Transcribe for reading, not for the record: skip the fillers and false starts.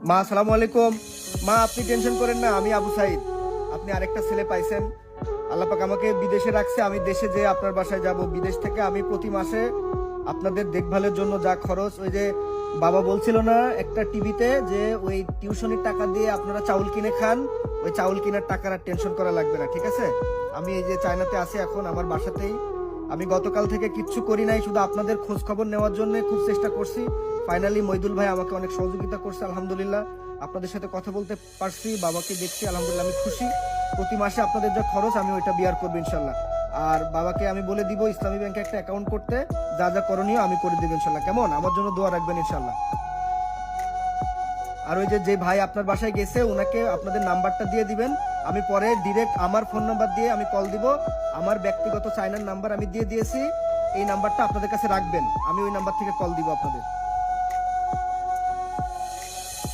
মা আসসালামু আলাইকুম। মা আপনি টেনশন করেন না, আমি আবু সাইদ। আপনি আরেকটা ছেলে পাইছেন। আল্লাহ পাক আমাকে বিদেশে রাখছে, আমি দেশে যেয়ে আপনার বাসায় যাব। বিদেশ থেকে আমি প্রতি মাসে আপনাদের দেখভালের জন্য যা খরচ, ওই যে বাবা বলছিল না একটা টিভিতে যে ওই টিউশনির টাকা দিয়ে আপনারা চাউল কিনে খান, ওই চাউল কেনার টাকার আর টেনশন করা লাগবে না, ঠিক আছে? আমি এই যে চায়নাতে আছি এখন আমার বাসাতেই। আমি গতকাল থেকে কিচ্ছু করি নাই, শুধু আপনাদের খোঁজ খবর নেওয়ার জন্য খুব চেষ্টা করছি। ফাইনালি মইদুল ভাই আমাকে অনেক সহযোগিতা করছে, আলহামদুলিল্লাহ। আপনাদের সাথে কথা বলতে পারছি, বাবাকে দেখছি, আলহামদুলিল্লাহ আমি খুশি। প্রতি মাসে আপনাদের যা খরচ আমি ওইটা বিয়ার করবো ইনশাল্লাহ। আর বাবাকে আমি বলে দিব ইসলামী ব্যাংকে একটা অ্যাকাউন্ট করতে, যা যা করণীয় আমি করে দেবো ইনশাল্লাহ। কেমন? আমার জন্য দোয়া রাখবেন ইনশাল্লাহ। আর ওই যে যে ভাই আপনার বাসায় গেছে ওনাকে আপনাদের নাম্বারটা দিয়ে দিবেন। আমি পরে ডিরেক্ট আমার ফোন নাম্বার দিয়ে আমি কল দিব। আমার ব্যক্তিগত চায়নার নাম্বার আমি দিয়ে দিয়েছি, এই নাম্বারটা আপনাদের কাছে রাখবেন, আমি ওই নাম্বার থেকে কল দিব আপনাদের।